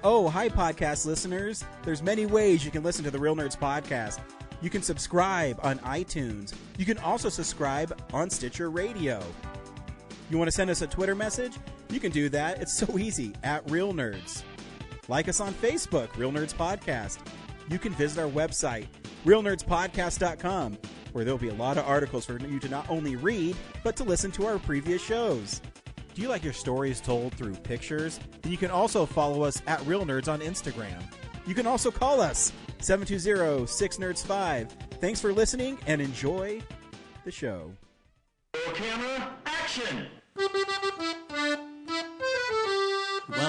Oh, hi, podcast listeners. There's many ways you can listen to the Real Nerds Podcast. You can subscribe on iTunes. You can also subscribe on Stitcher Radio. You want to send us a Twitter message? You can do that. It's so easy, at Real Nerds. Like us on Facebook, Real Nerds Podcast. You can visit our website, realnerdspodcast.com, where there'll be a lot of articles for you to not only read, but to listen to our previous shows. Do you like your stories told through pictures? Then you can also follow us at Real Nerds on Instagram. You can also call us, 720-6nerds5. Thanks for listening and enjoy the show. Camera, action! Well,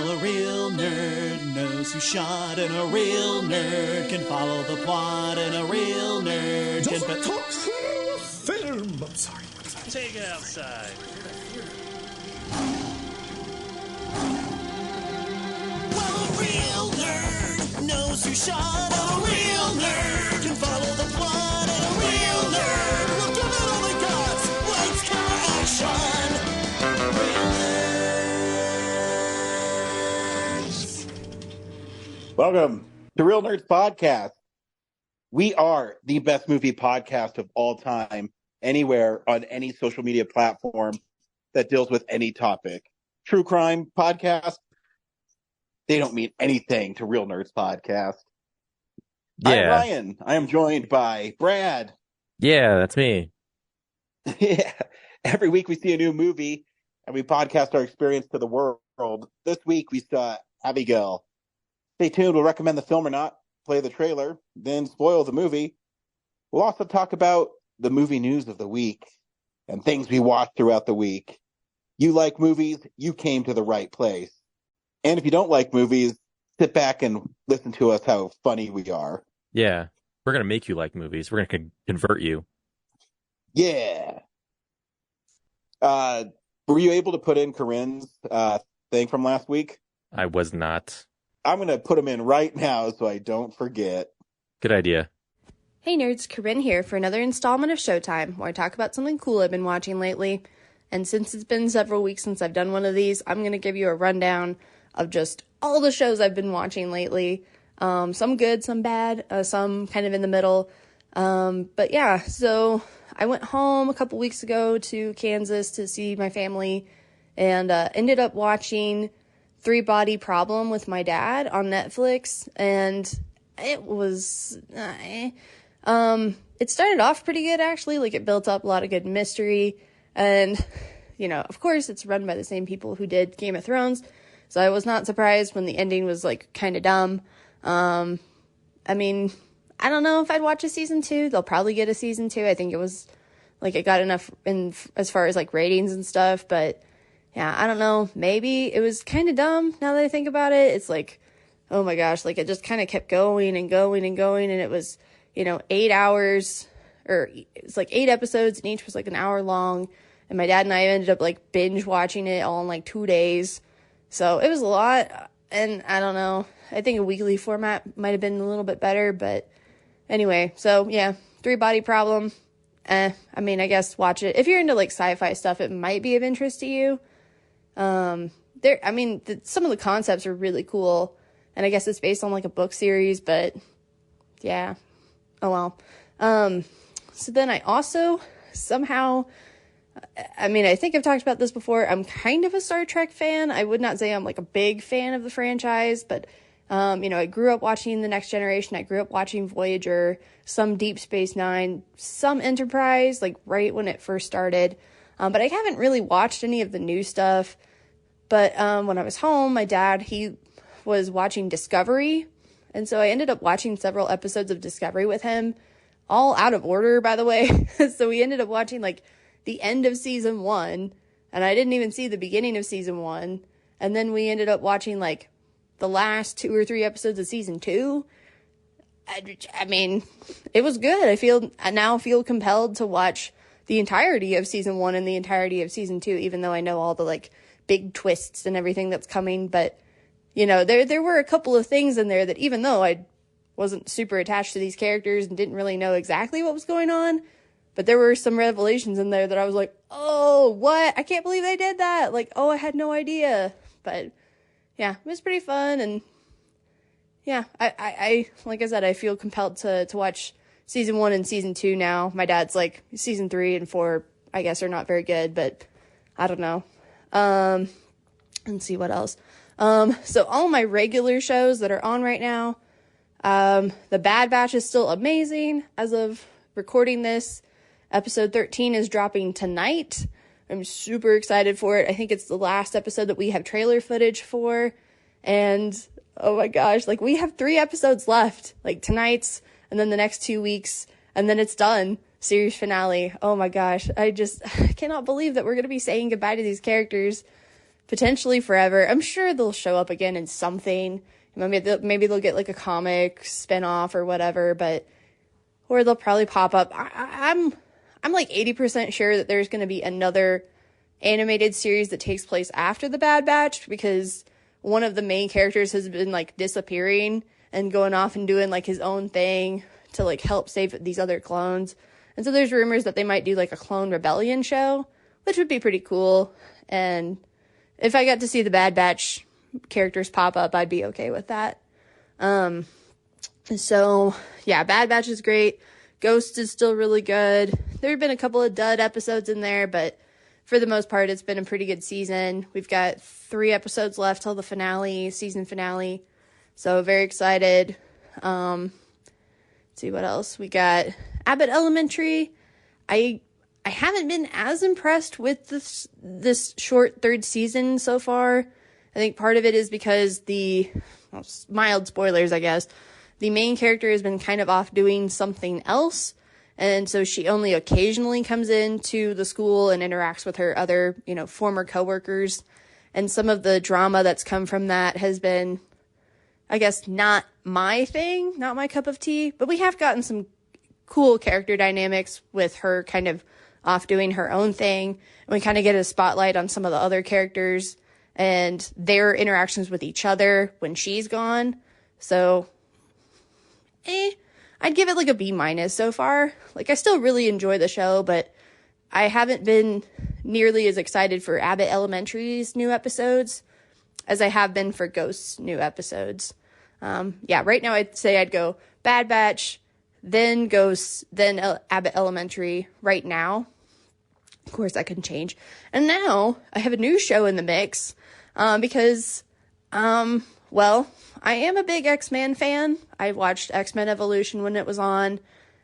a real nerd knows who shot, and a real nerd can follow the plot, and a real nerd can... talk film! I'm sorry. Take it outside. Well, a real nerd knows who shot, and a real nerd can follow the plot, and a real nerd will give it all they got. Lights, camera, action! Real nerds. Welcome to Real Nerds Podcast. We are the best movie podcast of all time, anywhere on any social media platform that deals with any topic. True crime podcast, they don't mean anything to Real Nerds Podcast. Yeah. I'm Ryan. I am joined by Brad. Yeah, that's me. Yeah. Every week we see a new movie and we podcast our experience to the world. This week we saw Abigail. Stay tuned. We'll recommend the film or not, play the trailer, then spoil the movie. We'll also talk about the movie news of the week and things we watched throughout the week. You like movies, you came to the right place. And if you don't like movies, sit back and listen to us how funny we are. Yeah, we're going to make you like movies. We're going to convert you. Yeah. Were you able to put in Corinne's thing from last week? I was not. I'm going to put them in right now so I don't forget. Good idea. Hey nerds, Corinne here for another installment of Showtime, where I talk about something cool I've been watching lately. And since it's been several weeks since I've done one of these, I'm going to give you a rundown of just all the shows I've been watching lately. Some good, some bad, some kind of in the middle. But yeah, so I went home a couple weeks ago to Kansas to see my family and ended up watching Three Body Problem with my dad on Netflix. And it was... it started off pretty good, actually. Like, it built up a lot of good mystery. And, you know, of course, it's run by the same people who did Game of Thrones. So I was not surprised when the ending was, like, kind of dumb. I mean, I don't know if I'd watch a season 2. They'll probably get a season 2. I think it was, like, it got enough in as far as, like, ratings and stuff. But, yeah, I don't know. Maybe it was kind of dumb now that I think about it. It's like, oh, my gosh, like, it just kind of kept going and going and going. And it was, 8 hours, or it's like 8 episodes, and each was, like, an hour long. And my dad and I ended up, like, binge watching it all in, like, 2 days. So it was a lot, and I don't know. I think a weekly format might have been a little bit better, but anyway. So, yeah, Three Body Problem. I mean, I guess watch it. If you're into, like, sci-fi stuff, it might be of interest to you. Some of the concepts are really cool, and I guess it's based on, like, a book series, but yeah. Oh, well. So then I also somehow... I think I've talked about this before. I'm kind of a Star Trek fan. I would not say I'm like a big fan of the franchise, but, I grew up watching The Next Generation. I grew up watching Voyager, some Deep Space Nine, some Enterprise, like right when it first started. But I haven't really watched any of the new stuff. But when I was home, my dad, he was watching Discovery. And so I ended up watching several episodes of Discovery with him, all out of order, by the way. So we ended up watching like the end of season 1, and I didn't even see the beginning of season 1, and then we ended up watching, like, the last 2 or 3 episodes of season 2. I mean, it was good. I now feel compelled to watch the entirety of season 1 and the entirety of season 2, even though I know all the, like, big twists and everything that's coming, but, there were a couple of things in there that even though I wasn't super attached to these characters and didn't really know exactly what was going on, but there were some revelations in there that I was like, oh, what? I can't believe they did that. Like, oh, I had no idea. But, yeah, it was pretty fun. And, yeah, I like I said, I feel compelled to watch season 1 and season 2 now. My dad's like, season 3 and 4, I guess, are not very good, but I don't know. Let's see what else. So all my regular shows that are on right now, The Bad Batch is still amazing. As of recording this, episode 13 is dropping tonight. I'm super excited for it. I think it's the last episode that we have trailer footage for. And oh my gosh, like we have 3 episodes left, like tonight's, and then the next 2 weeks, and then it's done. Series finale. Oh my gosh. I cannot believe that we're going to be saying goodbye to these characters potentially forever. I'm sure they'll show up again in something. Maybe they'll get like a comic spinoff or whatever, or they'll probably pop up. I'm like 80% sure that there's going to be another animated series that takes place after The Bad Batch, because one of the main characters has been like disappearing and going off and doing like his own thing to like help save these other clones. And so there's rumors that they might do like a clone rebellion show, which would be pretty cool. And if I got to see the Bad Batch characters pop up, I'd be okay with that. So yeah, Bad Batch is great. Ghost is still really good. There have been a couple of dud episodes in there, but for the most part, it's been a pretty good season. We've got 3 episodes left till the finale, season finale. So very excited. Let's see what else. We got Abbott Elementary. I haven't been as impressed with this short 3rd season so far. I think part of it is because mild spoilers, I guess, the main character has been kind of off doing something else. And so she only occasionally comes into the school and interacts with her other, former coworkers. And some of the drama that's come from that has been, I guess, not my thing, not my cup of tea. But we have gotten some cool character dynamics with her kind of off doing her own thing. And we kind of get a spotlight on some of the other characters and their interactions with each other when she's gone. So, I'd give it like a B- so far. Like, I still really enjoy the show, but I haven't been nearly as excited for Abbott Elementary's new episodes as I have been for Ghost's new episodes. Right now I'd say I'd go Bad Batch, then Ghost, then Abbott Elementary right now. Of course, that can change. And now I have a new show in the mix because, I am a big X-Men fan. I watched X-Men Evolution when it was on.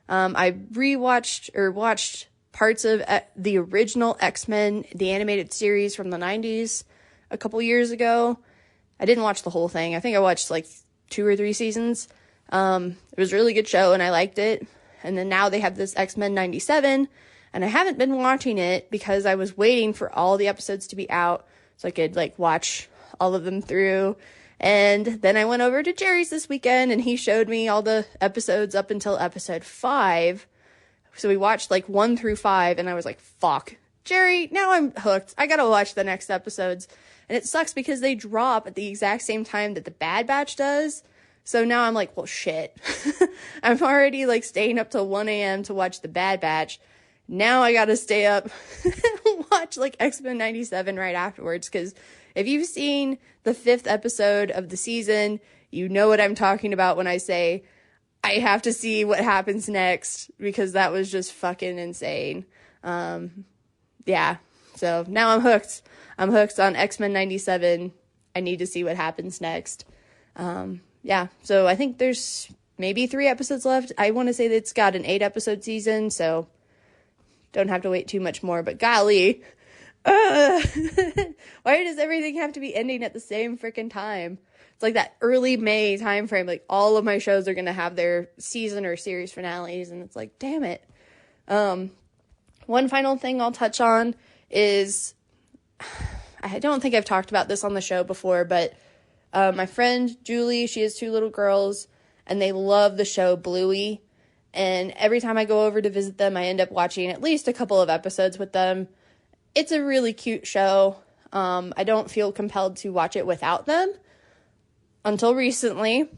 I watched parts of the original X-Men, the animated series from the 90s a couple years ago. I didn't watch the whole thing. I think I watched like 2 or 3 seasons. It was a really good show and I liked it. And then now they have this X-Men 97 and I haven't been watching it because I was waiting for all the episodes to be out so I could like watch all of them through. And then I went over to Jerry's this weekend and he showed me all the episodes up until episode 5. So we watched like 1 through 5 and I was like, fuck, Jerry, now I'm hooked. I gotta watch the next episodes. And it sucks because they drop at the exact same time that the Bad Batch does. So now I'm like, well, shit. I'm already like staying up till 1 a.m. to watch the Bad Batch. Now I gotta stay up and watch like X-Men 97 right afterwards. Because if you've seen the 5th episode of the season, you know what I'm talking about when I say I have to see what happens next because that was just fucking insane. Yeah. So now I'm hooked. I'm hooked on X-Men 97. I need to see what happens next. Yeah. So I think there's maybe 3 episodes left. I want to say that it's got an 8 episode season, so don't have to wait too much more, but golly, why does everything have to be ending at the same freaking time? It's like that early May time frame. Like all of my shows are going to have their season or series finales. And it's like, damn it. One final thing I'll touch on is, I don't think I've talked about this on the show before, but my friend Julie, she has 2 little girls and they love the show Bluey. And every time I go over to visit them, I end up watching at least a couple of episodes with them. It's a really cute show. I don't feel compelled to watch it without them. Until recently,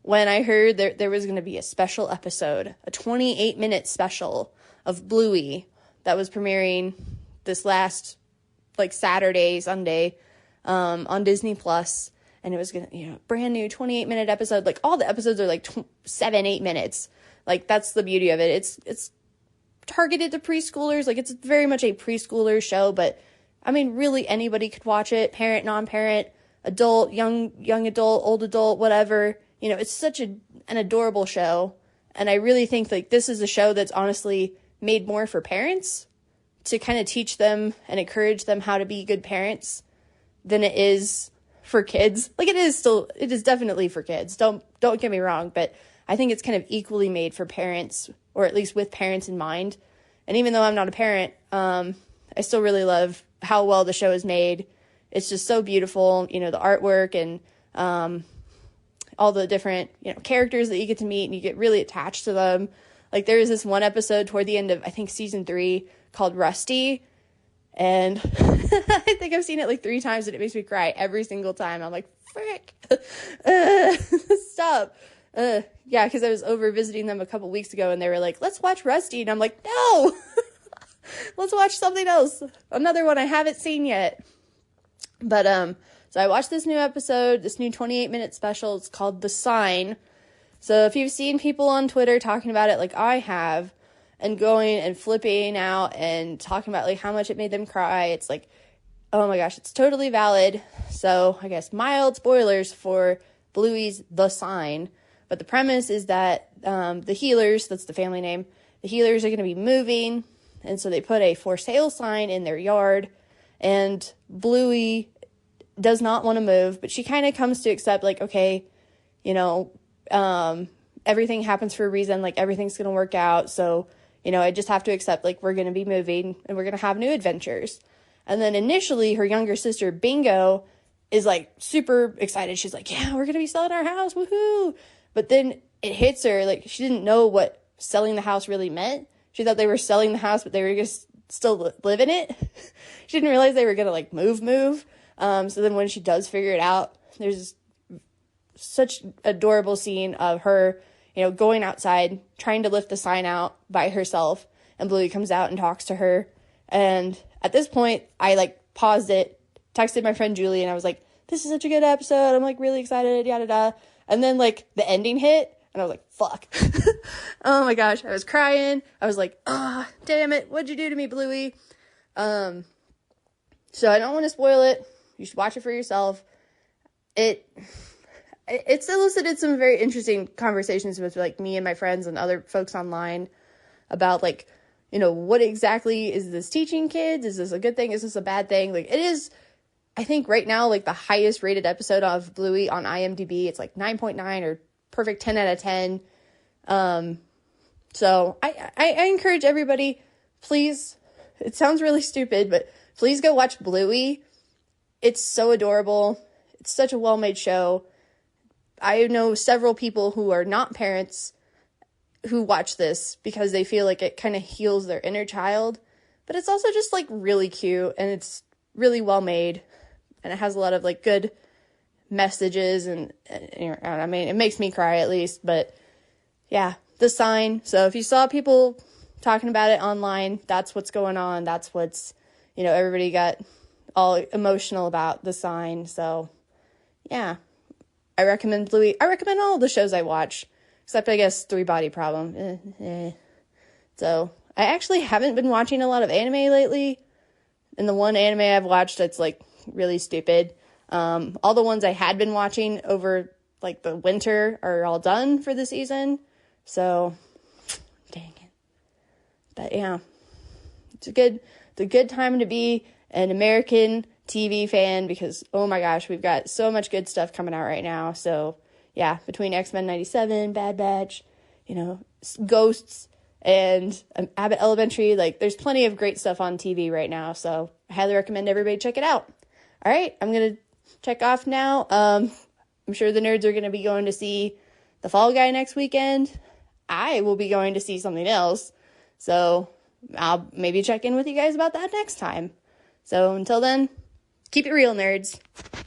when I heard there was going to be a special episode, a 28-minute special of Bluey that was premiering this last, like, Saturday, Sunday, on Disney+. and it was gonna, brand new 28-minute episode. Like, all the episodes are like 7-8 minutes. Like, that's the beauty of it. It's targeted to preschoolers. Like, it's very much a preschooler show, but I mean, really anybody could watch it. Parent, non-parent, adult, young adult, old adult, whatever. It's such an adorable show. And I really think like this is a show that's honestly made more for parents to kind of teach them and encourage them how to be good parents than it is for kids. Like, it is definitely for kids. Don't get me wrong, but I think it's kind of equally made for parents, or at least with parents in mind. And even though I'm not a parent, I still really love how well the show is made. It's just so beautiful, the artwork and all the different, characters that you get to meet, and you get really attached to them. Like, there is this one episode toward the end of, I think, season 3 called Rusty. And I think I've seen it like 3 times, and it makes me cry every single time. I'm like, frick, stop. Yeah, because I was over visiting them a couple weeks ago, and they were like, let's watch Rusty. And I'm like, no, let's watch something else. Another one I haven't seen yet. But, so I watched this new episode, this new 28-minute special. It's called The Sign. So if you've seen people on Twitter talking about it like I have, and going and flipping out and talking about like how much it made them cry, it's like, oh my gosh, it's totally valid. So I guess mild spoilers for Bluey's The Sign. But the premise is that the Healers, that's the family name, the Healers are going to be moving. And so they put a for sale sign in their yard. And Bluey does not want to move, but she kind of comes to accept, like, okay, everything happens for a reason, like, everything's going to work out, so, I just have to accept, like, we're going to be moving, and we're going to have new adventures. And then initially, her younger sister, Bingo, is, like, super excited. She's like, yeah, we're going to be selling our house, woohoo! But then it hits her, like, she didn't know what selling the house really meant. She thought they were selling the house, but they were just still live in it. She didn't realize they were going to, like, move. So then when she does figure it out, there's such adorable scene of her, going outside, trying to lift the sign out by herself, and Bluey comes out and talks to her. And at this point, I, like, paused it, texted my friend Julie, and I was like, this is such a good episode. I'm, like, really excited, yada, yada. And then, like, the ending hit, and I was like, fuck. Oh, my gosh. I was crying. I was like, damn it. What'd you do to me, Bluey? So I don't want to spoil it. You should watch it for yourself. It's elicited some very interesting conversations with, like, me and my friends and other folks online about, like, what exactly is this teaching kids? Is this a good thing? Is this a bad thing? Like, it is, I think right now, like, the highest rated episode of Bluey on IMDb. It's like 9.9 or perfect 10 out of 10. So I encourage everybody, please, it sounds really stupid, but please go watch Bluey. It's so adorable. It's such a well-made show. I know several people who are not parents who watch this because they feel like it kind of heals their inner child. But it's also just, like, really cute, and it's really well-made. And it has a lot of, like, good messages, and I mean, it makes me cry at least. But, yeah, The Sign. So if you saw people talking about it online, that's what's going on. That's what's, everybody got all emotional about The Sign. So, yeah, I recommend Bluey. I recommend all the shows I watch, except, I guess, Three Body Problem. So, I actually haven't been watching a lot of anime lately. And the one anime I've watched that's, like, really stupid. All the ones I had been watching over, like, the winter are all done for the season. So, dang it. But, yeah, it's a good time to be an American TV fan, because, oh my gosh, we've got so much good stuff coming out right now. So, yeah, between X-Men 97, Bad Batch, Ghosts, and Abbott Elementary, like, there's plenty of great stuff on TV right now. So, I highly recommend everybody check it out. All right, I'm going to check off now. I'm sure the nerds are going to be going to see The Fall Guy next weekend. I will be going to see something else. So, I'll maybe check in with you guys about that next time. So until then, keep it real, nerds.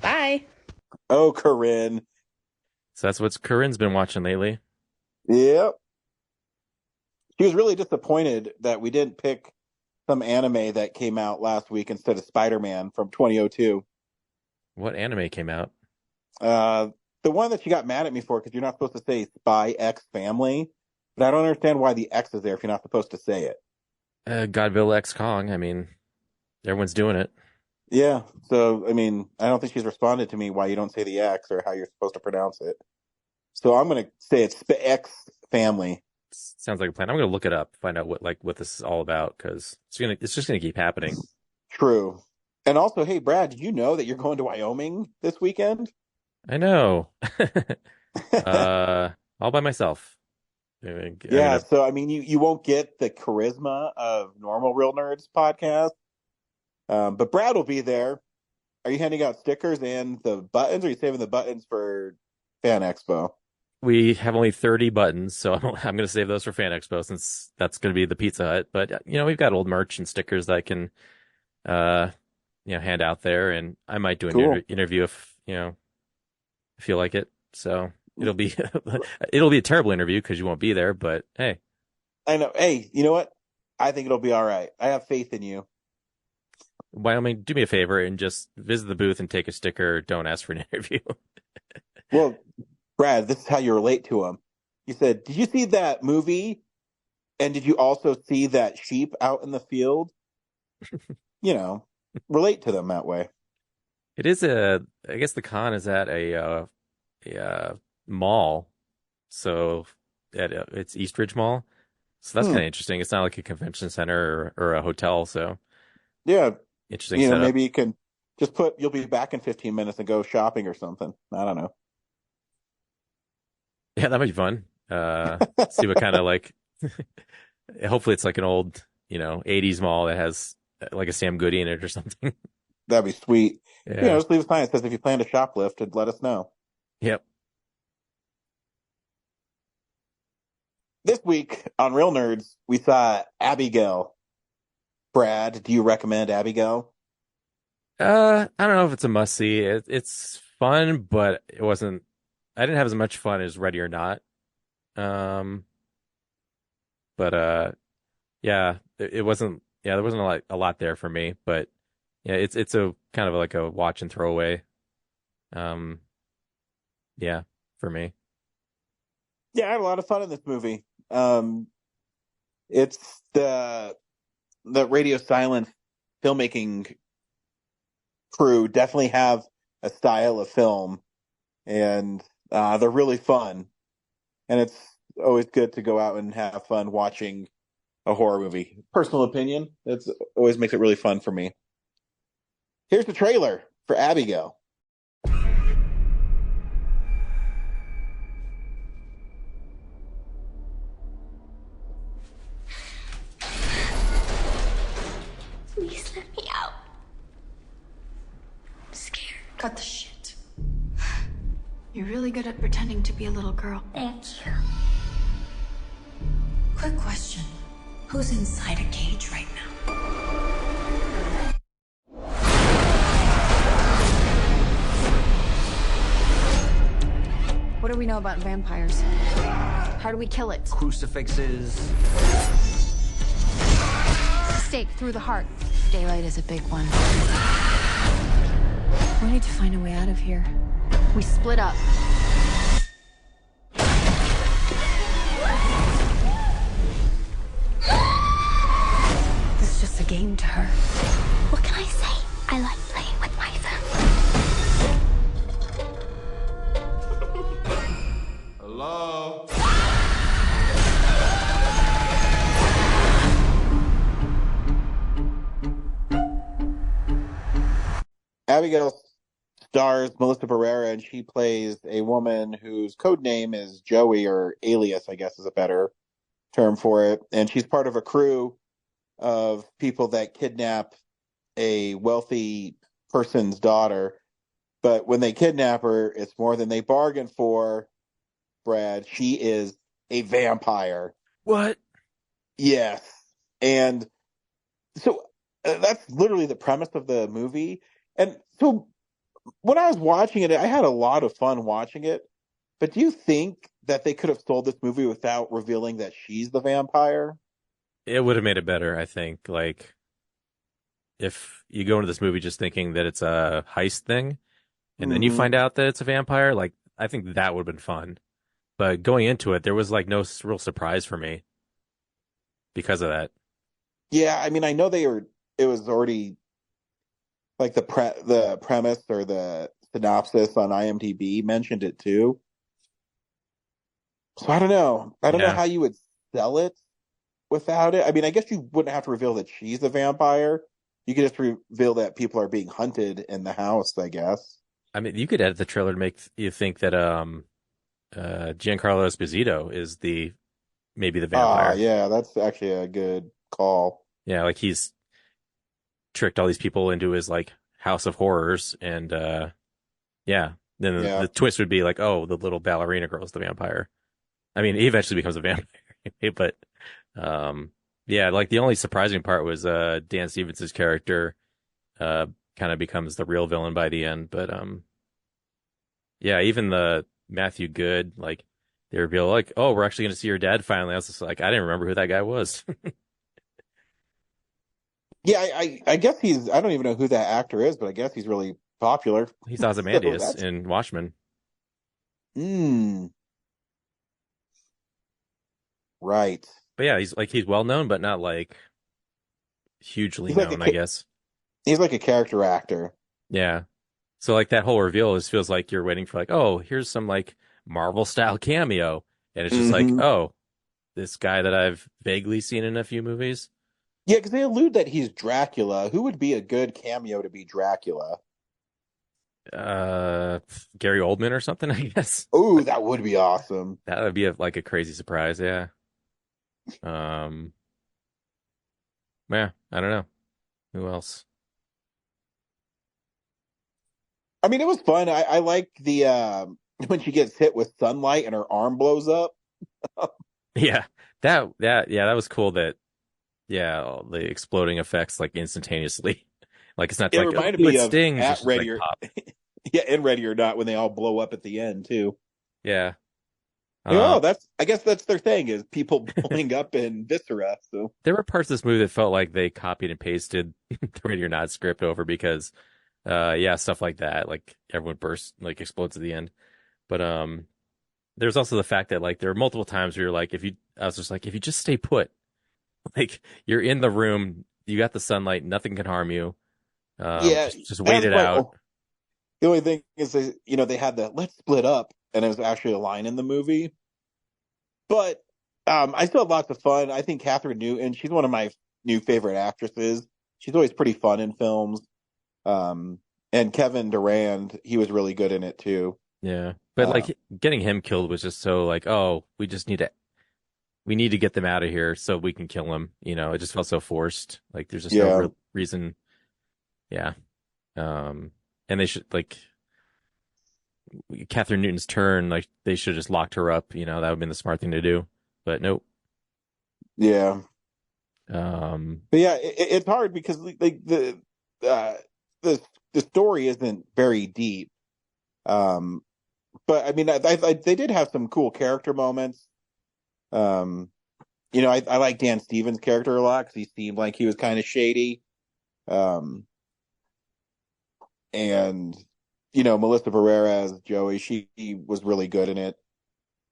Bye. Oh, Corinne. So that's what Corinne's been watching lately. Yep. She was really disappointed that we didn't pick some anime that came out last week instead of Spider-Man from 2002. What anime came out? Uh, the one that you got mad at me for because you're not supposed to say Spy X Family, but I don't understand why the X is there if you're not supposed to say it. Godzilla X Kong. I mean, everyone's doing it. Yeah, so I mean, I don't think she's responded to me why you don't say the X or how you're supposed to pronounce it. So I'm gonna say it's X Family. Sounds like a plan. I'm gonna look it up, find out what this is all about, because it's just gonna keep happening. True. And also, hey Brad, did you know that you're going to Wyoming this weekend? I know. Uh, all by myself. I'm Yeah, gonna. so I mean, you won't get the charisma of normal Real Nerds podcast, but Brad will be there. Are you handing out stickers and the buttons, or are you saving the buttons for Fan Expo? We have only 30 buttons, so I'm gonna save those for Fan Expo since that's gonna be the Pizza Hut. But we've got old merch and stickers that I can, uh, hand out there, and I might do an Cool. interview if I feel like it. So it'll be it'll be a terrible interview because you won't be there. But hey, I know. Hey, you know what? I think it'll be all right. I have faith in you. Wyoming, do me a favor and just visit the booth and take a sticker. Don't ask for an interview. Well, Brad, this is how you relate to him. You said, "Did you see that movie? And did you also see that sheep out in the field?" Relate to them that way. It is I guess the con is at a mall, so it's Eastridge Mall. So that's kind of interesting. It's not like a convention center or a hotel, so Yeah, interesting setup. maybe you can just you'll be back in 15 minutes and go shopping or something. I don't know. Yeah, that might be fun. See what kind of like. Hopefully, it's like an old 80s mall that has like a Sam Goody in it or something. That'd be sweet. Yeah. Just leave a sign that says if you plan to shoplift, let us know. Yep. This week on Real Nerds, we saw Abigail. Brad, do you recommend Abigail? I don't know if it's a must see. It's fun, but it wasn't. I didn't have as much fun as Ready or Not. But yeah, it wasn't. Yeah, there wasn't a lot there for me. But yeah, it's a kind of like a watch and throw away. Um, yeah, for me. Yeah, I had a lot of fun in this movie. It's the Radio Silence filmmaking crew definitely have a style of film, and they're really fun. And it's always good to go out and have fun watching a horror movie. Personal opinion, it's always makes it really fun for me. Here's the trailer for Abigail. Please let me out. I'm scared. Cut the shit. You're really good at pretending to be a little girl. Thank you. Quick question. Who's inside a cage right now? What do we know about vampires? How do we kill it? Crucifixes. Stake through the heart. Daylight is a big one. We need to find a way out of here. We split up. This is just a game to her. What can I say? I like playing with my family. Hello? Abigail stars Melissa Barrera, and she plays a woman whose code name is Joey, or alias, I guess is a better term for it. And she's part of a crew of people that kidnap a wealthy person's daughter. But when they kidnap her, it's more than they bargained for, Brad. She is a vampire. What? Yes. And so that's literally the premise of the movie. And so when I was watching it, I had a lot of fun watching it. But do you think that they could have sold this movie without revealing that she's the vampire? It would have made it better, I think. Like, if you go into this movie just thinking that it's a heist thing, and then you find out that it's a vampire, like I think that would have been fun. But going into it, there was like no real surprise for me because of that. Yeah, I mean, I know it was already like the premise or the synopsis on IMDb mentioned it too. So I don't know. I don't know Yeah. how you would sell it without it. I mean, I guess you wouldn't have to reveal that she's a vampire. You could just reveal that people are being hunted in the house, I guess. I mean, you could edit the trailer to make you think that Giancarlo Esposito is maybe the vampire. Yeah, that's actually a good call. Yeah, like he's tricked all these people into his like house of horrors, and yeah, then the twist would be like, oh, the little ballerina girl is the vampire. I mean, he eventually becomes a vampire, but yeah, like the only surprising part was Dan Stevens' character kind of becomes the real villain by the end, but yeah, even the Matthew Good, like they reveal like, oh, we're actually going to see your dad finally. I was just like, I didn't remember who that guy was. Yeah, I guess I don't even know who that actor is, but I guess he's really popular. He's Ozymandias in Watchmen. Right. But yeah, he's well known, but not like hugely known, I guess. He's like a character actor. Yeah. So like that whole reveal just feels like you're waiting for like, oh, here's some like Marvel style cameo. And it's just like, oh, this guy that I've vaguely seen in a few movies. Yeah, because they allude that he's Dracula. Who would be a good cameo to be Dracula? Gary Oldman or something, I guess. Oh, that would be awesome. That would be like a crazy surprise, yeah. Yeah, I don't know. Who else? I mean, it was fun. I like the when she gets hit with sunlight and her arm blows up. Yeah, that was cool. That the exploding effects like instantaneously. Like it's not it like reminded me it of stings. at It's just, Ready like, or pop. yeah, in Ready or Not when they all blow up at the end too. Yeah. I guess that's their thing is people blowing up in viscera. So there were parts of this movie that felt like they copied and pasted the Ready or Not script over because, stuff like that, like everyone bursts, like explodes at the end. But there's also the fact that like there are multiple times where you're like, if you just stay put, like you're in the room, you got the sunlight, nothing can harm you. Just wait it out. The only thing is, they had the let's split up, and it was actually a line in the movie. But I still had lots of fun. I think Catherine Newton, she's one of my new favorite actresses. She's always pretty fun in films. And Kevin Durand, he was really good in it too. Yeah, but like getting him killed was just so like, oh, we need to get them out of here so we can kill him. You know, it just felt so forced. Like there's just no real reason. Yeah. And they should like Catherine Newton's turn, like they should have just locked her up, that would have been the smart thing to do. But nope. Yeah. But yeah, it's hard because like the story isn't very deep. But I mean, they did have some cool character moments. I like Dan Stevens' character a lot because he seemed like he was kind of shady. And Melissa Barrera as Joey, she was really good in it.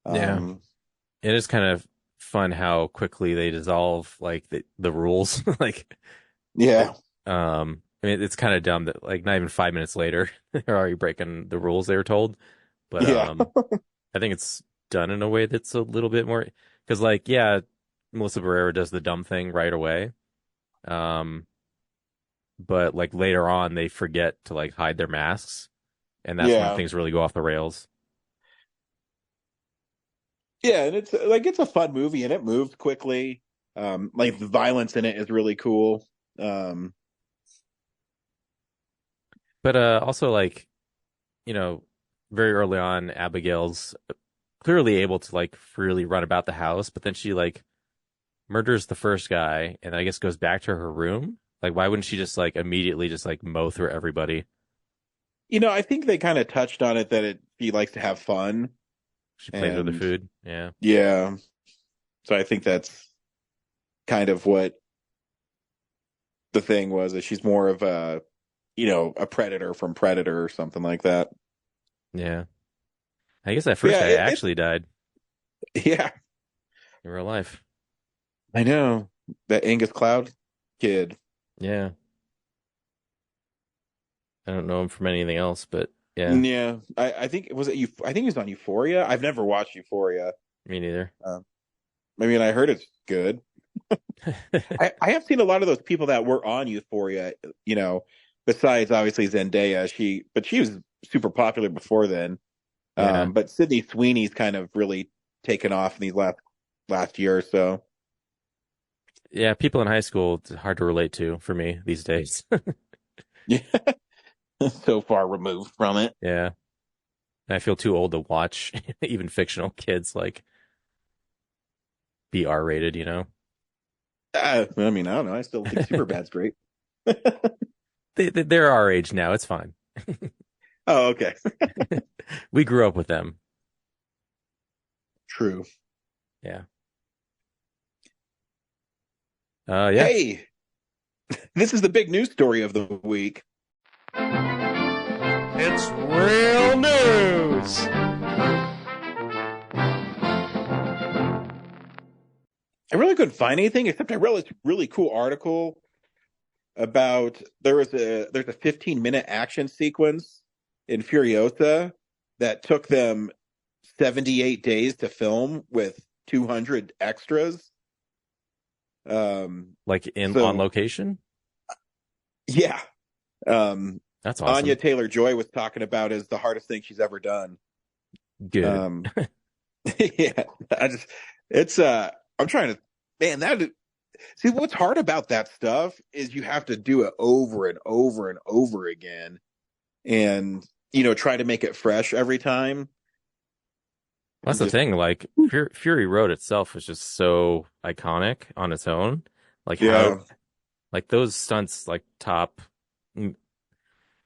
It is kind of fun how quickly they dissolve like the rules. Like, yeah. I mean, it's kind of dumb that like not even 5 minutes later they're already breaking the rules they were told. But I think it's done in a way that's a little bit more because like Melissa Barrera does the dumb thing right away. But like later on they forget to like hide their masks, and that's when things really go off the rails. Yeah, and it's a fun movie and it moves quickly. Like the violence in it is really cool. But also like, very early on, Abigail's clearly able to like freely run about the house, but then she like murders the first guy and I guess goes back to her room. Like, why wouldn't she just like immediately just like mow through everybody? I think they kind of touched on it that she likes to have fun. She plays with the food. Yeah. Yeah. So I think that's kind of what the thing was, that she's more of a a predator from Predator or something like that. Yeah. I guess that But first yeah, guy actually died yeah, in real life. I know that Angus Cloud kid. Yeah. I don't know him from anything else, but yeah, Yeah, I think was it you. I think he was on Euphoria. I've never watched Euphoria. me neither. I mean, I heard it's good. I have seen a lot of those people that were on Euphoria. Besides obviously Zendaya, but she was super popular before then. Yeah. But Sydney Sweeney's kind of really taken off in these last year or so. Yeah, people in high school, it's hard to relate to for me these days. Yeah, so far removed from it. Yeah. I feel too old to watch even fictional kids like be R-rated, you know? I mean, I don't know. I still think Superbad's great. They're our age now. It's fine. Oh, okay. We grew up with them. True. Yeah. Yeah. Hey, this is the big news story of the week. It's real news. I really couldn't find anything except I read this really cool article about there's a 15-minute action sequence in Furiosa that took them 78 days to film with 200 extras. Like on location? Yeah. That's awesome. Anya Taylor-Joy was talking about is the hardest thing she's ever done. Good. Yeah. I'm trying to, man, see, what's hard about that stuff is you have to do it over and over and over again and, try to make it fresh every time. That's the thing. Like Fury Road itself was just so iconic on its own. Like like those stunts, like top Mad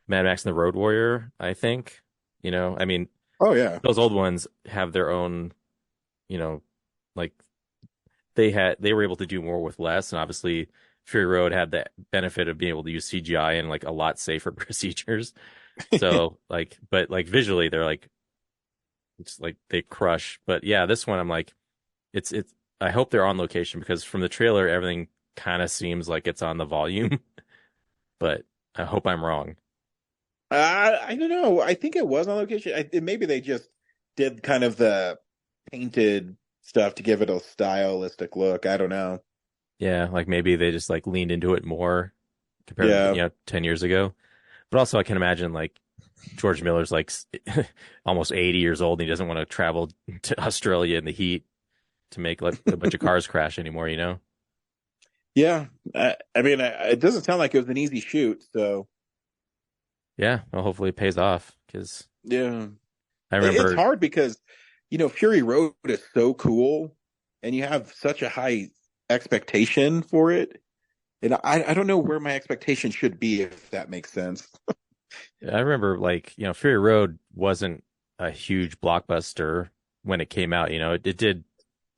Max and the Road Warrior, I think, I mean, oh yeah, those old ones have their own, like they were able to do more with less. And obviously Fury Road had the benefit of being able to use CGI and like a lot safer procedures. So but visually they're like, it's like they crush. But yeah, this one I'm like, it's I hope they're on location because from the trailer everything kind of seems like it's on the volume, but I hope I'm wrong. I don't know. I think it was on location. Maybe they just did kind of the painted stuff to give it a stylistic look. I don't know. Yeah, like maybe they just like leaned into it more compared to 10 years ago. But also I can imagine like George Miller's like almost 80 years old and he doesn't want to travel to Australia in the heat to make like a bunch of cars crash anymore, Yeah. I mean, it doesn't sound like it was an easy shoot, so. Yeah, well, hopefully it pays off because yeah, I remember it's hard because Fury Road is so cool, and you have such a high expectation for it, and I don't know where my expectation should be if that makes sense. I remember like Fury Road wasn't a huge blockbuster when it came out. It did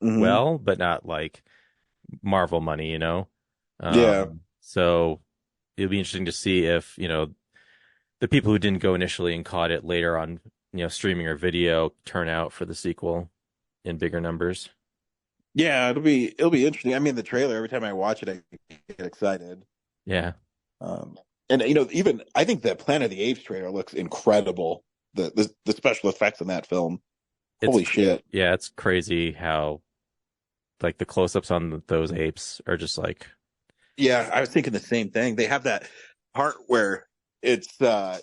well, but not like Marvel money. Yeah. So it'll be interesting to see if the people who didn't go initially and caught it later on, streaming or video turn out for the sequel in bigger numbers. Yeah, it'll be interesting. I mean, the trailer, every time I watch it, I get excited. Yeah. And even I think the Planet of the Apes trailer looks incredible. The special effects in that film. Holy shit. Yeah, it's crazy how like the close-ups on those apes are just like. Yeah, I was thinking the same thing. They have that part where it's the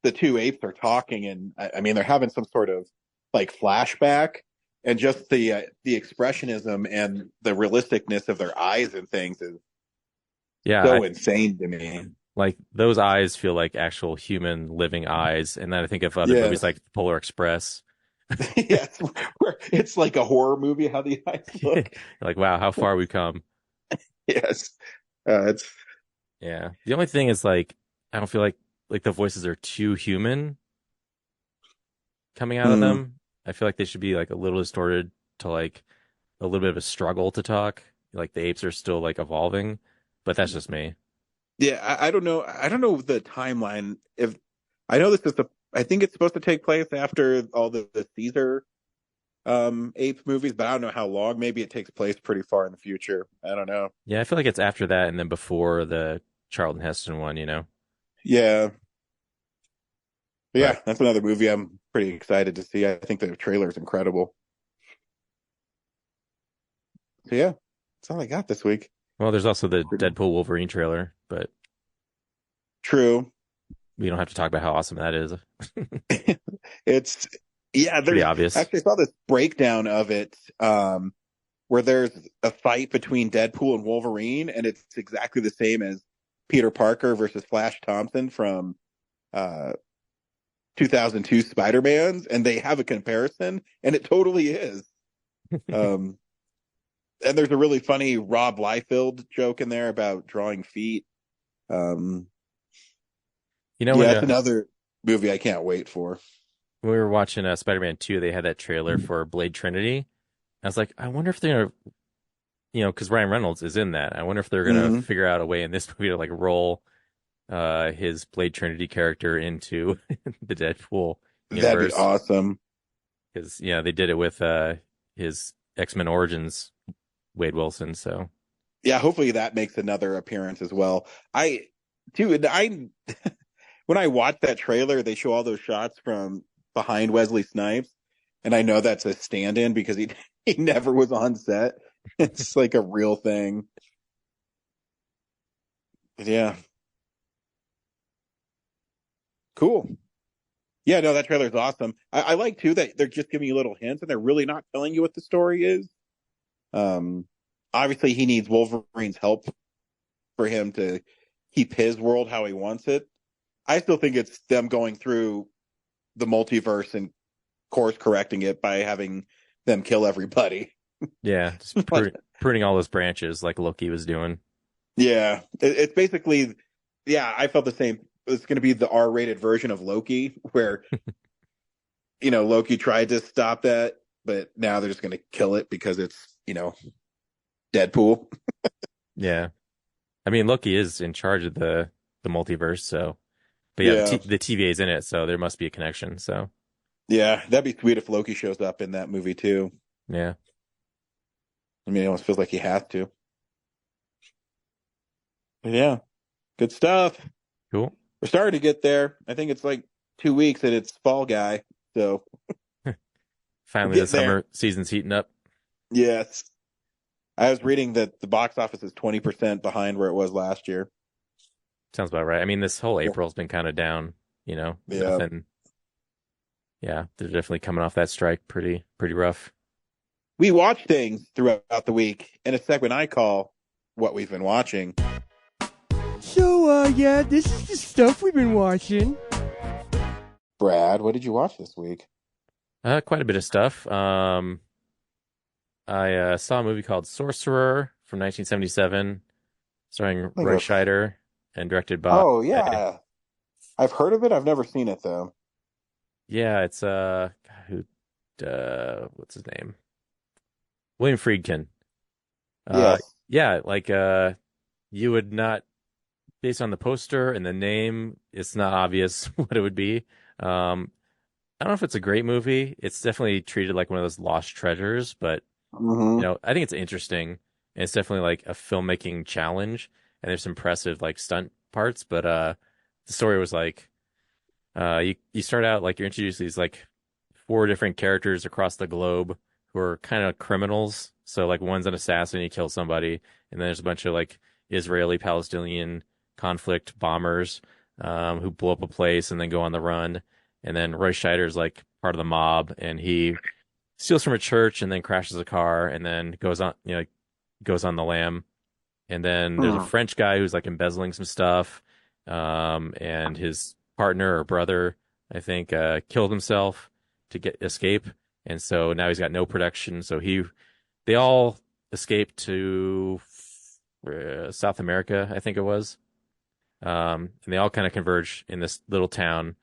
two apes are talking, and I mean they're having some sort of like flashback, and just the expressionism and the realisticness of their eyes and things is so insane to me. Like those eyes feel like actual human living eyes, and then I think of other movies like Polar Express. Yes, where it's like a horror movie how the eyes look. Like wow, how far we've come. Yes, yeah. The only thing is like I don't feel like the voices are too human coming out of them. I feel like they should be like a little distorted to like a little bit of a struggle to talk. Like the apes are still like evolving, but that's just me. Yeah, I don't know. I don't know the timeline. If I know this is I think it's supposed to take place after all the Caesar ape movies, but I don't know how long. Maybe it takes place pretty far in the future. I don't know. Yeah, I feel like it's after that and then before the Charlton Heston one, you know. Yeah, but But yeah, that's another movie I'm pretty excited to see. I think the trailer is incredible. So yeah, that's all I got this week. well, there's also the Deadpool Wolverine trailer, but True. we don't have to talk about how awesome that is. It's yeah, Pretty there's obvious. actually I saw this breakdown of it where there's a fight between Deadpool and Wolverine and it's exactly the same as Peter Parker versus Flash Thompson from uh 2002 Spider-Man's and they have a comparison and it totally is. Um and there's a really funny Rob Liefeld joke in there about drawing feet. Um You know, yeah, that's another movie I can't wait for. when we were watching Spider-Man 2, they had that trailer for Blade Trinity. I was like, I wonder if they're gonna, you know, because Ryan Reynolds is in that. I wonder if they're gonna figure out a way in this movie to like roll his Blade Trinity character into the Deadpool universe. That'd be awesome. Because yeah, they did it with his X-Men Origins Wade Wilson. So Yeah, hopefully that makes another appearance as well. Dude, when I watched that trailer, they show all those shots from behind Wesley Snipes, and I know that's a stand-in because he never was on set. It's like a real thing. But yeah. Cool. Yeah, no, that trailer's awesome. I like too that they're just giving you little hints and they're really not telling you what the story is. Um, Obviously he needs Wolverine's help for him to keep his world how he wants it. I still think it's them going through the multiverse and course correcting it by having them kill everybody. yeah, just pruning all those branches like Loki was doing. Yeah, it's basically, yeah, I felt the same. It's going to be the R-rated version of Loki where, Loki tried to stop that, but now they're just going to kill it because it's, Deadpool. Yeah, I mean Loki is in charge of the multiverse, so. But yeah, Yeah. the TVA is in it, so there must be a connection. So Yeah, that'd be sweet if Loki shows up in that movie too. yeah, I mean, it almost feels like he has to. But yeah, good stuff. cool. We're starting to get there. I think it's like 2 weeks and it's Fall Guy. So Finally, Get the summer there. season's heating up. yes, I was reading that the box office is 20% behind where it was last year. Sounds about right. I mean, this whole April's been kind of down. Yeah. Nothing. Yeah, they're definitely coming off that strike pretty rough. We watch things throughout the week in a segment I call What We've Been Watching. So, yeah, this is the stuff we've been watching. Brad, what did you watch this week? Quite a bit of stuff. I saw a movie called Sorcerer from 1977, starring Like Roy a- Scheider and directed by. Oh, yeah. I've heard of it. I've never seen it, though. Yeah, it's what's his name? William Friedkin. Yes. Yeah, like you would not, based on the poster and the name, it's not obvious what it would be. I don't know if it's a great movie. It's definitely treated like one of those lost treasures, but Mm-hmm. I think it's interesting. And it's definitely like a filmmaking challenge, and there's some impressive like stunt parts. But the story was like, you start out like you're introduced to these like 4 different characters across the globe who are kind of criminals. So like one's an assassin, he kills somebody, and then there's a bunch of like Israeli-Palestinian conflict bombers who blow up a place and then go on the run. And then Roy Scheider's like part of the mob, and he steals from a church and then crashes a car and then goes on, goes on the lam. And then there's a French guy who's like embezzling some stuff, and his partner or brother, I think, killed himself to escape, and so now he's got no protection. So they all escaped to South America, I think it was, and they all kind of converge in this little town,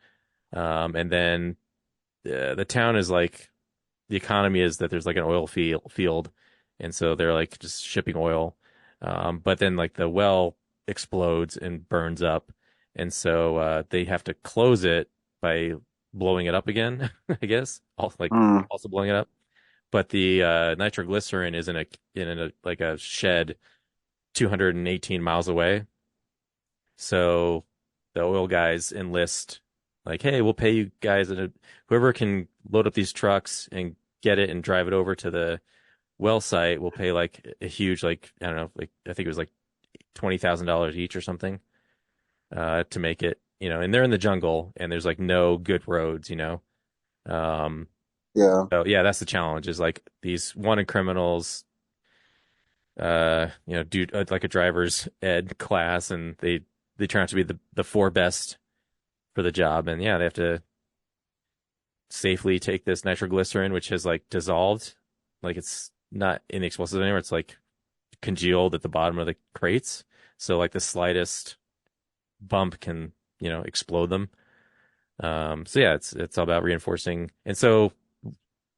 and then the town is like the economy is that there's like an oil field, and so they're like just shipping oil, but then like the well explodes and burns up, and so they have to close it by blowing it up again, I guess. Also blowing it up. But the nitroglycerin is in a like a shed 218 miles away. So the oil guys enlist, like, hey, we'll pay you guys, whoever can load up these trucks and get it and drive it over to the well site, we'll pay like a huge, like, I don't know, like I think it was like $20,000 each or something, to make it, and they're in the jungle and there's like no good roads, Yeah. So yeah, that's the challenge, is like these wanted criminals, do like a driver's ed class, and they turn out to be the four best for the job, and yeah, they have to safely take this nitroglycerin, which has like dissolved, like it's not in the explosives anymore, it's like congealed at the bottom of the crates, so like the slightest bump can explode them. So yeah, it's all about reinforcing, and so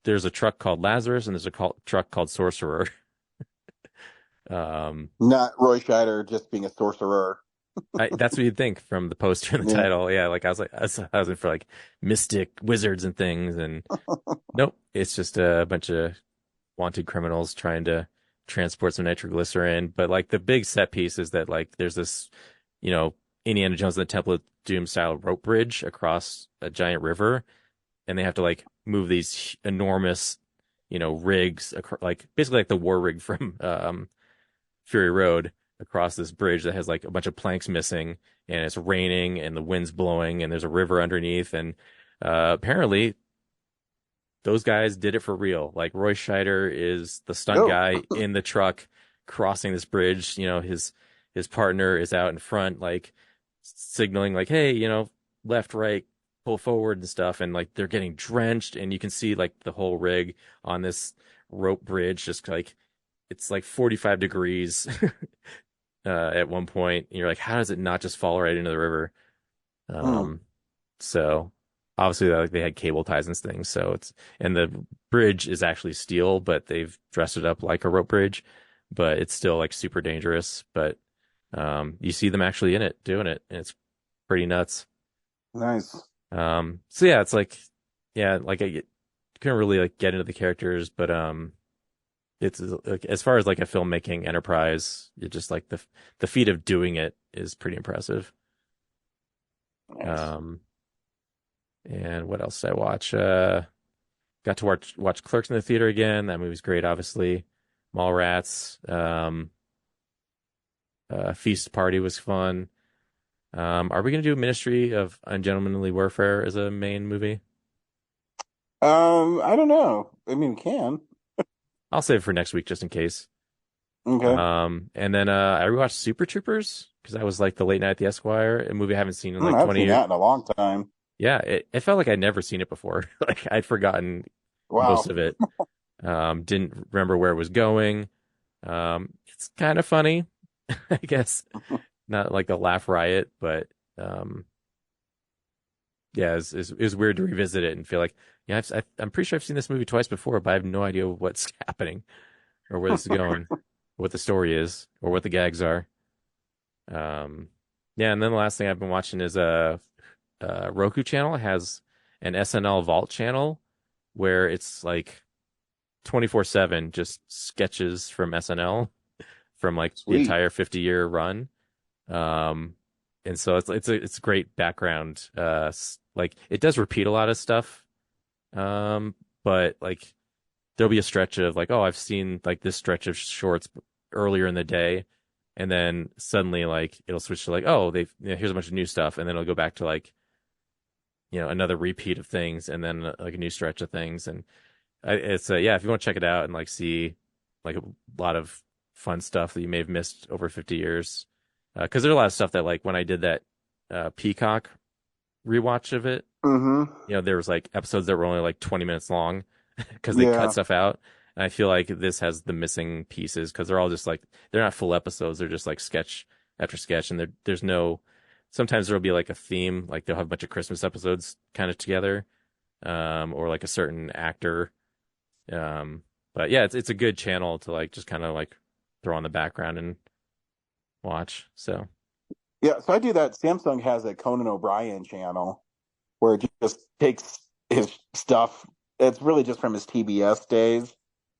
there's a truck called Lazarus and there's a truck called Sorcerer. Not Roy Scheider just being a sorcerer. That's what you'd think from the poster and the title. Yeah, like I was in for like mystic wizards and things, and nope, it's just a bunch of wanted criminals trying to transport some nitroglycerin. But like the big set piece is that like there's this, Indiana Jones and the Temple of Doom style rope bridge across a giant river, and they have to like move these enormous, rigs, like basically like the war rig from Fury Road, across this bridge that has like a bunch of planks missing, and it's raining and the wind's blowing and there's a river underneath, and apparently those guys did it for real. Like Roy Scheider is the stunt guy in the truck crossing this bridge. His partner is out in front, like signaling like, hey, left, right, pull forward and stuff, and like they're getting drenched, and you can see like the whole rig on this rope bridge just like it's like 45 degrees at one point, and you're like, how does it not just fall right into the river? So obviously like they had cable ties and things, so and the bridge is actually steel, but they've dressed it up like a rope bridge, but it's still like super dangerous. But you see them actually in it doing it, and it's pretty nuts. Nice. So yeah, it's like, yeah, like I couldn't really like get into the characters, but it's like, as far as like a filmmaking enterprise, it just like the feat of doing it is pretty impressive. Nice. And what else did I watch? Got to watch Clerks in the theater again. That movie's great, obviously. Mallrats. Feast Party was fun. Are we gonna do Ministry of Ungentlemanly Warfare as a main movie? I don't know. I mean, can. I'll save it for next week just in case. Okay. And then I rewatched Super Troopers because that was like the late night at the Esquire, a movie I haven't seen in like I haven't 20 seen years. that in a long time. Yeah, it felt like I'd never seen it before. Like I'd forgotten most of it. Didn't remember where it was going. It's kind of funny, I guess. Not like a laugh riot, but yeah, it was weird to revisit it and feel like, yeah, I'm pretty sure I've seen this movie twice before, but I have no idea what's happening or where this is going, what the story is, or what the gags are. Yeah, and then the last thing I've been watching is Roku channel has an SNL Vault channel where it's like 24/7 just sketches from SNL from like the entire 50-year run. And so it's a great background. Like it does repeat a lot of stuff. But like there'll be a stretch of like, oh, I've seen like this stretch of shorts earlier in the day, and then suddenly like it'll switch to like, oh, here's a bunch of new stuff, and then it'll go back to like, another repeat of things, and then like a new stretch of things, and it's yeah, if you want to check it out and like see like a lot of fun stuff that you may have missed over 50 years, because there's a lot of stuff that like when I did that Peacock rewatch of it, there was like episodes that were only like 20 minutes long because they cut stuff out, and I feel like this has the missing pieces because they're all just like, they're not full episodes, they're just like sketch after sketch, and there's no, sometimes there'll be like a theme, like they'll have a bunch of Christmas episodes kind of together, or like a certain actor, but yeah, it's a good channel to like just kind of like throw on the background and watch. So Yeah, so I do that. Samsung has a Conan O'Brien channel where it just takes his stuff. It's really just from his TBS days,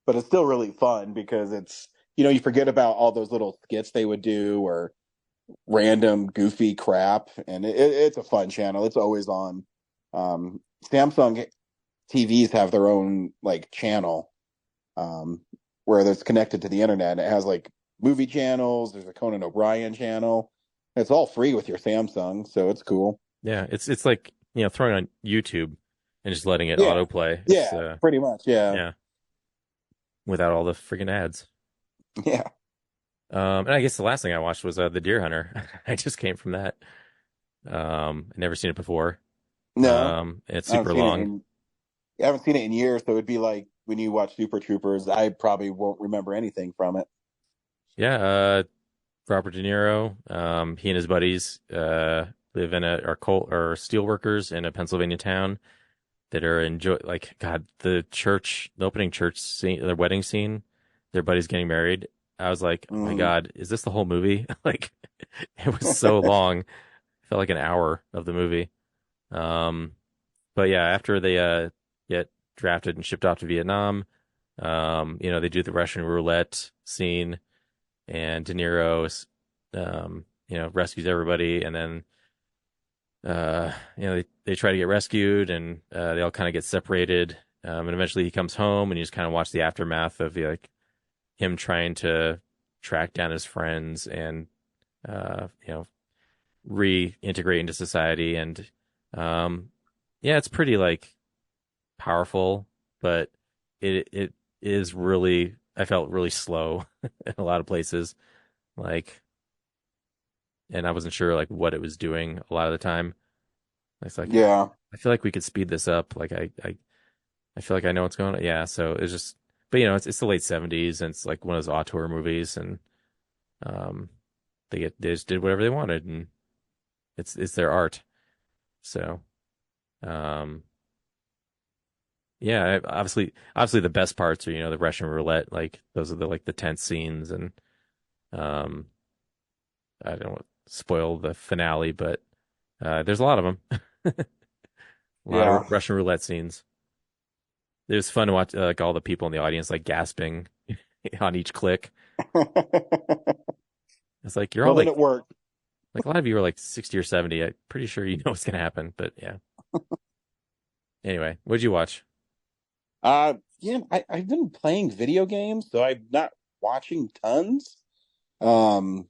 but it's still really fun because it's, you forget about all those little skits they would do or random goofy crap, and it's a fun channel. It's always on. Samsung TVs have their own like channel um, where it's connected to the internet. It has like movie channels. There's a Conan O'Brien channel. It's all free with your Samsung, so it's cool. Yeah, it's like, throwing on YouTube and just letting it Yeah, autoplay. It's yeah, pretty much. Yeah, yeah, without all the freaking ads. yeah. And I guess the last thing I watched was The Deer Hunter. I just came from that. I'd never seen it before. No, It's I haven't super seen it long. in I haven't seen it in years, so it'd be like when you watch Super Troopers. I probably won't remember anything from it. Yeah, Robert De Niro. He and his buddies live in are coal or steel workers in a Pennsylvania town that are enjoy like God, the opening church scene, their wedding scene, their buddies getting married. I was like, oh my Mm. God, is this the whole movie? Like, it was so long. It felt like an hour of the movie. Um, but yeah, after they get drafted and shipped off to Vietnam, they do the Russian roulette scene, and De Niro, rescues everybody, and then they try to get rescued, and they all kind of get separated. And eventually he comes home, and you just kind of watch the aftermath of like him trying to track down his friends and uh, you know reintegrate into society. And yeah, it's pretty like powerful, but it is really, I felt really slow in a lot of places, like, and I wasn't sure like what it was doing a lot of the time. It's like Yeah, I feel like we could speed this up. Like I feel like I know what's going on. Yeah, so it's just, but it's the late '70s, and it's like one of those auteur movies, and um they just did whatever they wanted, and it's their art. So um yeah, obviously the best parts are, the Russian roulette, like those are the tense scenes, and um I don't want to spoil the finale, but there's a lot of them. A lot yeah. of Russian roulette scenes. It was fun to watch, like all the people in the audience like gasping on each click. It's like you're all Well, then it worked. like a lot of you are like 60 or 70. I'm pretty sure you know what's gonna happen, but yeah. Anyway, what'd you watch? Yeah, I've been playing video games, so I'm not watching tons. Um,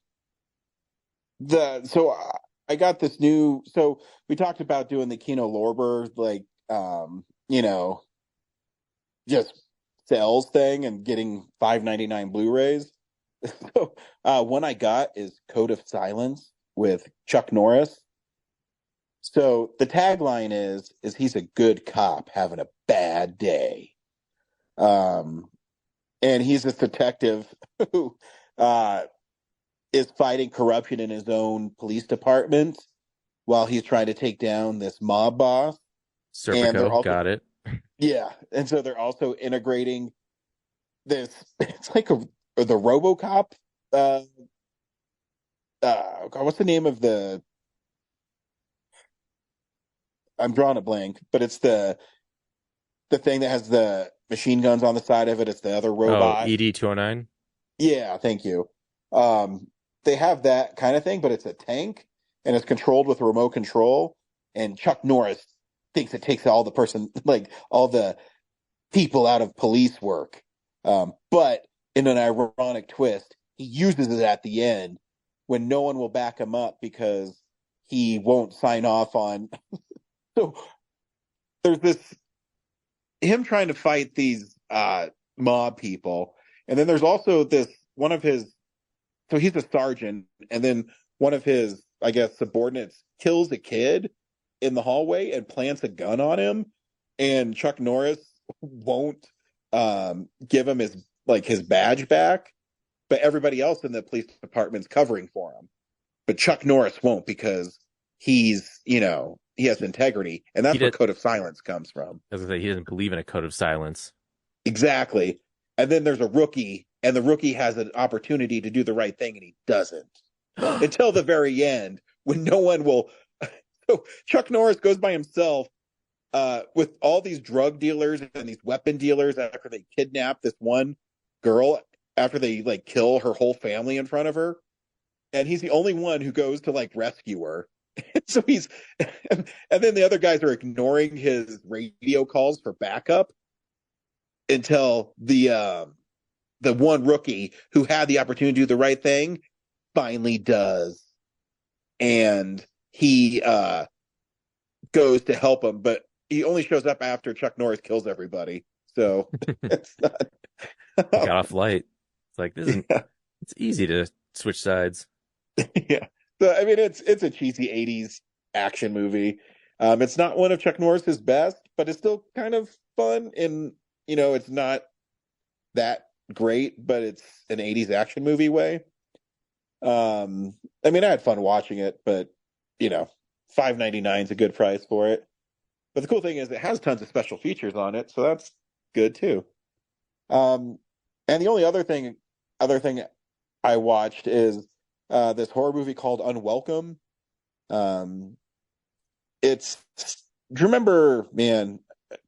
I got this new. So we talked about doing the Kino Lorber, like, just sales thing and getting 5.99 Blu-rays. So one I got is Code of Silence with Chuck Norris. So the tagline is he's a good cop having a bad day. Um, and he's a detective who uh, is fighting corruption in his own police department while he's trying to take down this mob boss. And they're Serpico, also, got it. yeah, and so they're also integrating this. It's like the RoboCop. God, what's the name of the? I'm drawing a blank, but it's the thing that has the machine guns on the side of it. It's the other Oh, robot. ED 209. Yeah, thank you. Um, they have that kind of thing, but it's a tank and it's controlled with a remote control. And Chuck Norris thinks it takes all the like all the people out of police work. But in an ironic twist, he uses it at the end when no one will back him up because he won't sign off on. So there's this him trying to fight these mob people, and then there's also this one of his. So he's a sergeant, and then one of his, I guess, subordinates kills a kid in the hallway and plants a gun on him, and Chuck Norris won't give him his badge back, but everybody else in the police department's covering for him, but Chuck Norris won't because he's he has integrity, and He that's where did, Code of Silence comes from. as I say, he doesn't believe in a code of silence. Exactly. And then there's a rookie, and the rookie has an opportunity to do the right thing, and he doesn't. until the very end when no one will. So Chuck Norris goes by himself with all these drug dealers and these weapon dealers after they kidnap this one girl after they like kill her whole family in front of her, and he's the only one who goes to like rescue her. So he's and then the other guys are ignoring his radio calls for backup until the one rookie who had the opportunity to do the right thing finally does, and he goes to help him, but he only shows up after Chuck Norris kills everybody. So it's not. Got off light. It's like this isn't. Yeah. It's easy to switch sides. Yeah. So I mean, it's a cheesy '80s action movie. It's not one of Chuck Norris's best, but it's still kind of fun. And it's not that great, but it's an '80s action movie way. I mean, I had fun watching it, but $5.99 is a good price for it. But the cool thing is it has tons of special features on it, so that's good too. And the only other thing I watched is this horror movie called Unwelcome. It's do you remember, man,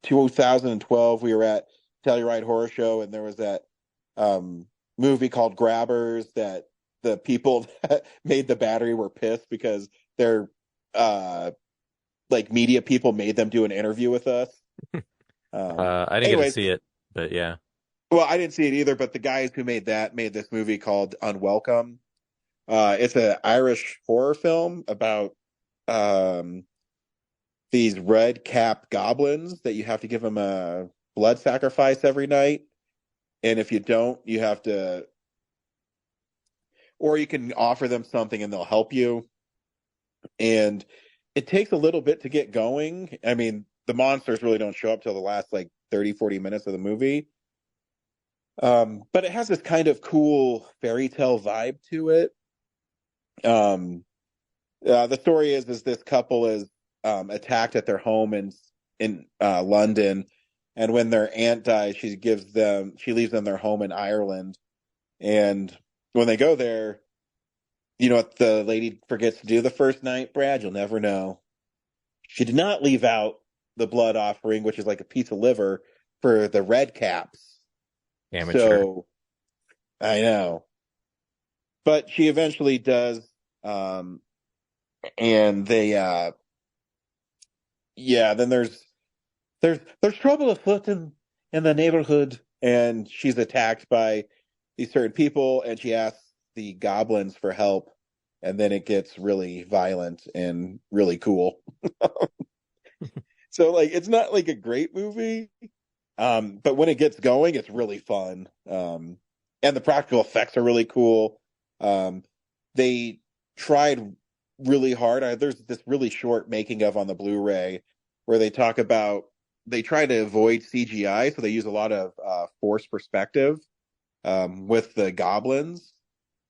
2012 we were at Telluride Horror Show and there was that movie called Grabbers that the people that made the battery were pissed because their like media people made them do an interview with us. I didn't get to see it, but yeah. Well, I didn't see it either, but the guys who made this movie called Unwelcome. It's an Irish horror film about these red cap goblins that you have to give them a blood sacrifice every night. And if you don't, you have to, or you can offer them something and they'll help you. And it takes a little bit to get going. I mean, the monsters really don't show up till the last like 30, 40 minutes of the movie. But it has this kind of cool fairy tale vibe to it. The story is this couple is attacked at their home in London, and when their aunt dies, she leaves them their home in Ireland. And when they go there, you know what the lady forgets to do the first night, Brad? You'll never know. She did not leave out the blood offering, which is like a piece of liver for the red caps. Amateur. So I know. But she eventually does, and they then there's trouble afoot in the neighborhood, and she's attacked by these certain people, and she asks the goblins for help, and then it gets really violent and really cool. So like it's not like a great movie, but when it gets going, it's really fun. And the practical effects are really cool. They tried really hard. There's this really short making of on the Blu-ray where they talk about they try to avoid CGI, so they use a lot of forced perspective with the goblins,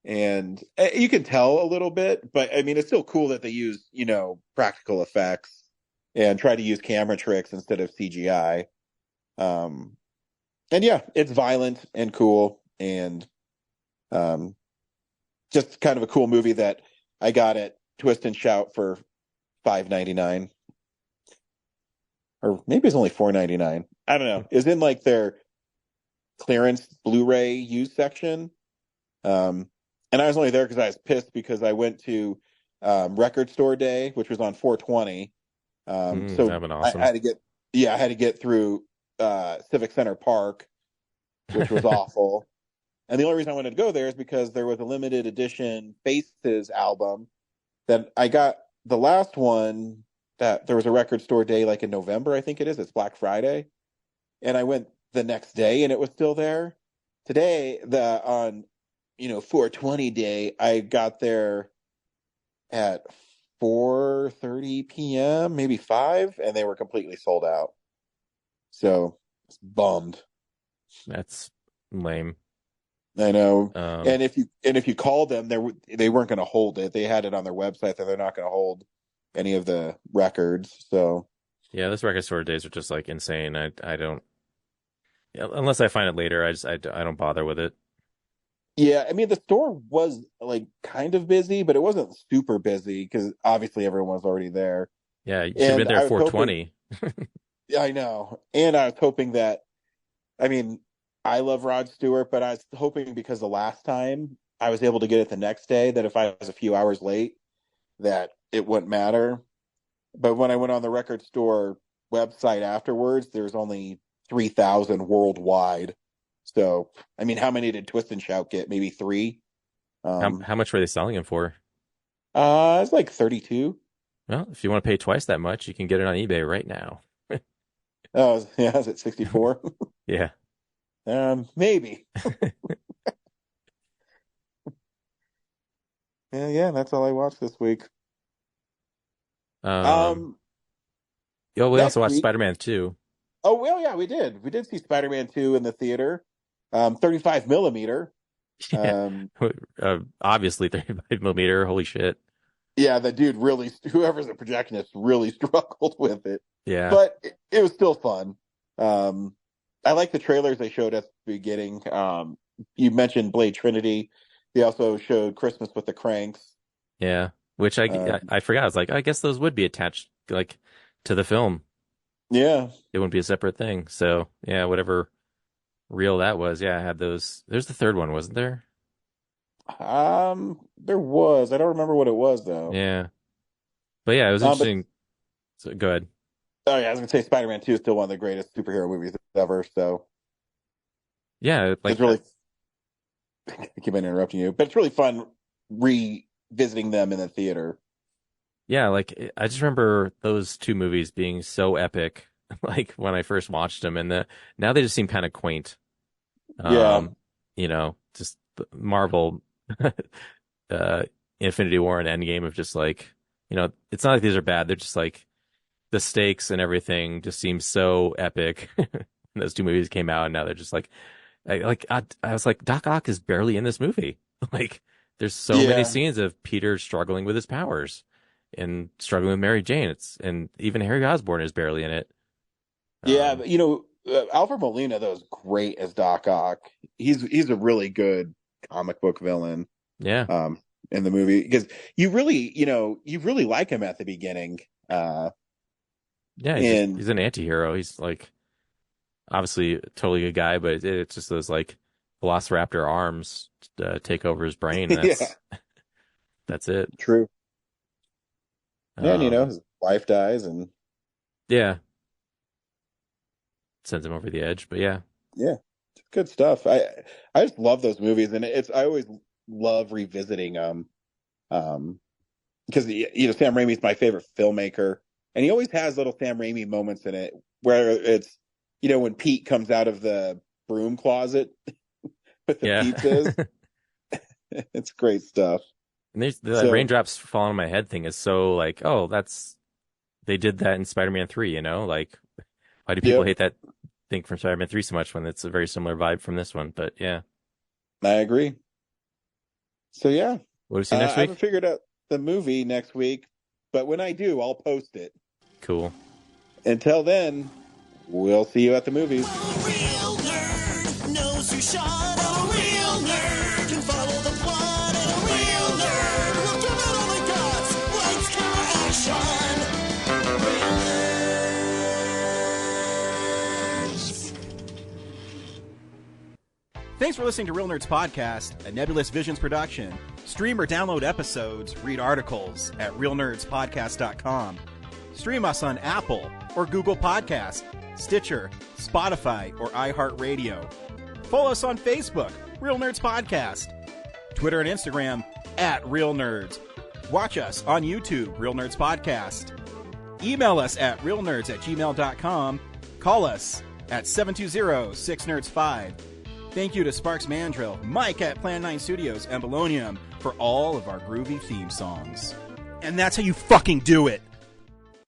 and you can tell a little bit. But I mean, it's still cool that they use practical effects and try to use camera tricks instead of CGI. And yeah, it's violent and cool, and just kind of a cool movie that I got at Twist and Shout for $5.99, or maybe it's only $4.99. I don't know. It's in like their clearance Blu-ray used section, and I was only there because I was pissed because I went to Record Store Day, which was on 4/20. So that'd been awesome. I had to get through Civic Center Park, which was awful. And the only reason I wanted to go there is because there was a limited edition Faces album that I got. The last one that there was a Record Store Day like in November, I think it is. It's Black Friday, and I went the next day and it was still there. Today, on 4/20 day, I got there at 4:30 p.m., maybe 5, and they were completely sold out. So it's bummed. That's lame. I know. And if you called them, they weren't going to hold it. They had it on their website that they're not going to hold any of the records. So yeah, those Record Store Days are just like insane. I don't unless I find it later. I don't bother with it. Yeah, I mean the store was like kind of busy, but it wasn't super busy because obviously everyone was already there. Yeah, you should have been And there I at was hoping, 4:20. yeah, I know, and I was hoping that, I mean, I love Rod Stewart, but I was hoping because the last time I was able to get it the next day, that if I was a few hours late, that it wouldn't matter. But when I went on the record store website afterwards, there's only 3,000 worldwide. So, I mean, how many did Twist and Shout get? Maybe three. How much were they selling him for? It's like 32. Well, if you want to pay twice that much, you can get it on eBay right now. Oh, yeah, is it 64? Yeah. Maybe. Yeah, that's all I watched this week. We also watched week, Spider-Man 2. Oh, well, yeah, we did. We did see Spider-Man 2 in the theater. 35 millimeter. Yeah. Obviously 35 millimeter. Holy shit. Yeah, the dude really, whoever's a projectionist really struggled with it. Yeah. But it was still fun. I like the trailers they showed at the beginning. You mentioned Blade Trinity. They also showed Christmas with the Cranks. Yeah. Which I forgot. I was like, I guess those would be attached like to the film. Yeah. It wouldn't be a separate thing. So yeah, whatever reel that was. Yeah, I had those. There's the third one, wasn't there? There was. I don't remember what it was though. Yeah. But yeah, it was interesting. So go ahead. Oh yeah, I was gonna say Spider-Man 2 is still one of the greatest superhero movies ever. So yeah, like it's really. I keep on interrupting you, but it's really fun revisiting them in the theater. Yeah, like I just remember those two movies being so epic, like when I first watched them, and now they just seem kind of quaint. Yeah, just Marvel, Infinity War and Endgame of just like, it's not like these are bad. They're just like the stakes and everything just seems so epic. Those two movies came out, and now they're just like, I was like, Doc Ock is barely in this movie. Like, there's so many scenes of Peter struggling with his powers and struggling with Mary Jane. And even Harry Osborn is barely in it. Yeah, but, Alfred Molina though is great as Doc Ock. He's a really good comic book villain. Yeah. In the movie because you really like him at the beginning. Yeah, he's an anti-hero. He's like obviously a totally good guy, but it's just those like Velociraptor arms take over his brain. That's it. True. And his wife dies, and sends him over the edge. But yeah, good stuff. I just love those movies, and I always love revisiting them, because Sam Raimi's my favorite filmmaker, and he always has little Sam Raimi moments in it where it's when Pete comes out of the broom closet with the pizzas. It's great stuff. And the raindrops falling on my head thing is so like, oh, they did that in Spider-Man 3, like why do people hate that thing from Spider-Man 3 so much when it's a very similar vibe from this one? But yeah. I agree. So yeah. What do we see next week? I haven't figured out the movie next week, but when I do, I'll post it. Cool. Until then, we'll see you at the movies. A real nerd knows who shot. A real nerd can follow the plot. And a real nerd will give it all they got. Lights, camera, action. Real nerds. Thanks for listening to Real Nerds Podcast, a Nebulous Visions production. Stream or download episodes, read articles at realnerdspodcast.com. Stream us on Apple or Google Podcast, Stitcher, Spotify, or iHeartRadio. Follow us on Facebook, Real Nerds Podcast. Twitter and Instagram at Real Nerds. Watch us on YouTube, Real Nerds Podcast. Email us at realnerds@gmail.com. Call us at 720-6nerds5. Thank you to Sparks Mandrill, Mike at Plan 9 Studios, and Bolognium for all of our groovy theme songs. And that's how you fucking do it!